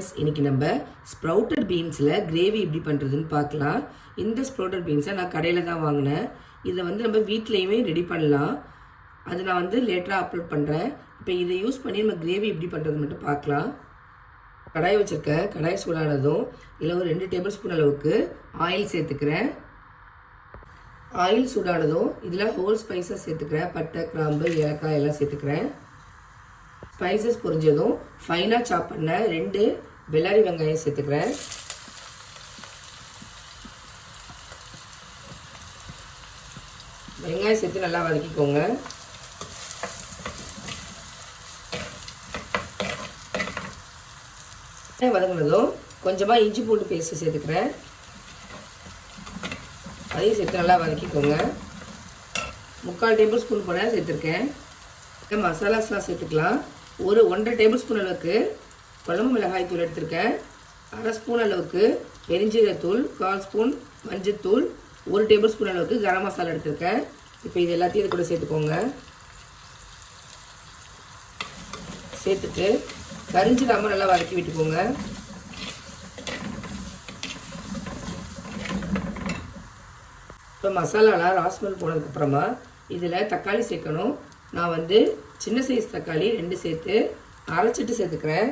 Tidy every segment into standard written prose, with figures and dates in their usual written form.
Friends, இன்றைக்கி நம்ம sprouted பீன்ஸில் gravy எப்படி பண்ணுறதுன்னு பார்க்கலாம். இந்த ஸ்ப்ரவுட்டட் பீன்ஸை நான் கடையில் தான் வாங்கினேன். இதை வந்து நம்ம வீட்லேயுமே ரெடி பண்ணலாம். அது நான் வந்து லேட்டராக அப்லோட் பண்ணுறேன். இப்போ இதை யூஸ் பண்ணி நம்ம கிரேவி எப்படி பண்ணுறது மட்டும் பார்க்கலாம். கடாய் வச்சுருக்கேன். கடாய் சூடானதும் இதில் ஒரு 2 டேபிள் ஸ்பூன் அளவுக்கு ஆயில் சேர்த்துக்கிறேன். ஆயில் சூடானதும் இதில் ஹோல் ஸ்பைசஸ் சேர்த்துக்கிறேன். பட்டை, கிராம்பு, ஏலக்காய் எல்லாம் சேர்த்துக்கிறேன். ஸ்பைசஸ் பொரிஞ்சதும் ஃபைனாக சாப் பண்ண 2 வெள்ளாரி வெங்காயம் சேர்த்துக்கிறேன். வெங்காயம் சேர்த்து நல்லா வதக்கிக்கோங்க. வதங்கினதும் கொஞ்சமாக இஞ்சி பூண்டு பேஸ்ட்டு சேர்த்துக்கிறேன். அதையும் சேர்த்து நல்லா வதக்கிக்கோங்க. 3/4 டேபிள் ஸ்பூன் போல சேர்த்துருக்கேன். மசாலாஸ்லாம் சேர்த்துக்கலாம். ஒரு 1.5 டேபிள் ஸ்பூன் அளவுக்கு குழம்பு மிளகாய் தூள் எடுத்திருக்கேன். 1/2 ஸ்பூன் அளவுக்கு பெருஞ்சீரகத்தூள், 1/4 ஸ்பூன் மஞ்சத்தூள், 1 டேபிள் ஸ்பூன் அளவுக்கு கரம் மசாலா எடுத்திருக்கேன். இப்போ இது எல்லாத்தையும் இது கூட சேர்த்துக்கோங்க. சேர்த்துட்டு கரிஞ்சிடாமல் நல்லா வதக்கி விட்டுக்கோங்க. இப்போ மசாலாலாம் ராஸ்மல் போனதுக்கப்புறமா இதில் தக்காளி சேர்க்கணும். நான் வந்து சின்ன சைஸ் தக்காளி 2 சேர்த்து அரைச்சிட்டு சேர்த்துக்கிறேன்.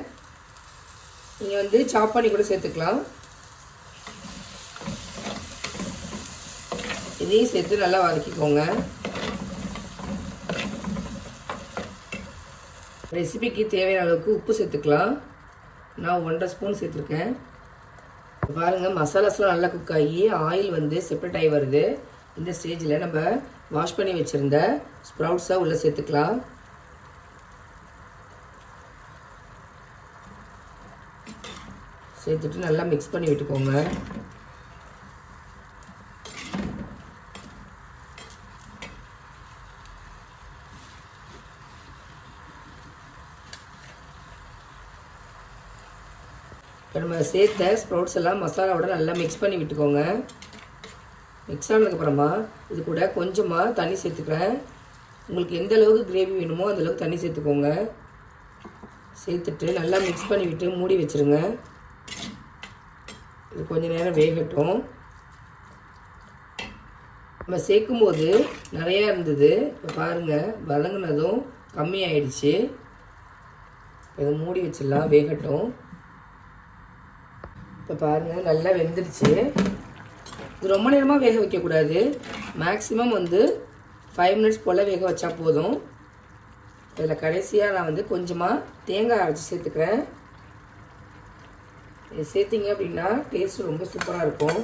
நீங்கள் வந்து சாப் பண்ணி கூட சேர்த்துக்கலாம். இதையும் சேர்த்து நல்லா வதக்கிக்கோங்க. ரெசிபிக்கு தேவையான அளவுக்கு உப்பு சேர்த்துக்கலாம். நான் 1.5 ஸ்பூன் சேர்த்துருக்கேன். பாருங்கள், மசாலாஸ்லாம் நல்லா குக் ஆகி ஆயில் வந்து செப்பரேட் ஆகி வருது. இந்த ஸ்டேஜில் நம்ம வாஷ் பண்ணி வச்சுருந்த ஸ்ப்ரவுட்ஸை உள்ளே சேர்த்துக்கலாம். சேர்த்துட்டு நல்லா மிக்ஸ் பண்ணி விட்டுக்கோங்க. இப்போ நம்ம சேர்த்த ஸ்ப்ரவுட்ஸ் எல்லாம் மசாலாவோட நல்லா மிக்ஸ் பண்ணி விட்டுக்கோங்க. மிக்ஸ் ஆனதுக்கப்புறமா இது கூட கொஞ்சமாக தண்ணி சேர்த்துக்கிறேன். உங்களுக்கு எந்த அளவுக்கு கிரேவி வேணுமோ அந்தளவுக்கு தண்ணி சேர்த்துக்கோங்க. சேர்த்துட்டு நல்லா மிக்ஸ் பண்ணி விட்டு மூடி வச்சுருங்க. இது கொஞ்சம் நேரம் வேகட்டும். நம்ம சேர்க்கும்போது நிறையா இருந்தது. இப்போ பாருங்கள், வதங்கினதும் கம்மியாயிடுச்சு. இதை மூடி வச்சிடலாம், வேகட்டும். இப்போ பாருங்கள், நல்லா வெந்துடுச்சு. இது ரொம்ப நேரமாக வேக வைக்கக்கூடாது. மேக்ஸிமம் வந்து 5 மினிட்ஸ் போல் வேக வச்சா போதும். இதில் கடைசியாக நான் வந்து கொஞ்சமாக தேங்காய் அரைச்சி சேர்த்துக்கிறேன். இது சேர்த்திங்க அப்படின்னா டேஸ்ட் ரொம்ப சூப்பராக இருக்கும்.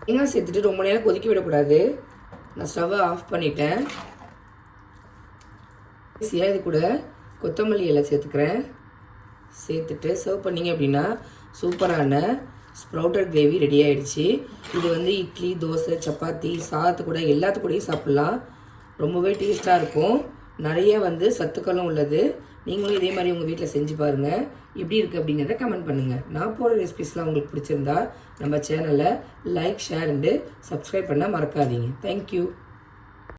தேங்காய் சேர்த்துட்டு ரொம்ப நேரம் கொதிக்க விடக்கூடாது. நான் ஸ்டவ்வை ஆஃப் பண்ணிட்டேன். கடைசியாக இது கூட கொத்தமல்லி இலை சேர்த்துக்கிறேன். சேர்த்துட்டு சர்வ் பண்ணிங்க அப்படின்னா சூப்பரான ஸ்ப்ரவுட்டட் கிரேவி ரெடி ஆகிடுச்சு. இது வந்து இட்லி, தோசை, சப்பாத்தி, சாதத்து கூட எல்லாத்துக்கூடையும் சாப்பிட்லாம். ரொம்பவே டேஸ்ட்டாக இருக்கும். நிறைய வந்து சத்துக்களும் உள்ளது. நீங்களும் இதே மாதிரி உங்கள் வீட்டில் செஞ்சு பாருங்கள். எப்படி இருக்குது அப்படிங்கிறத கமெண்ட் பண்ணுங்கள். நான் போகிற ரெசிபிஸ்லாம் உங்களுக்கு பிடிச்சிருந்தா நம்ம சேனலை லைக், ஷேர் அண்டு சப்ஸ்கிரைப் பண்ண மறக்காதீங்க. தேங்க்யூ.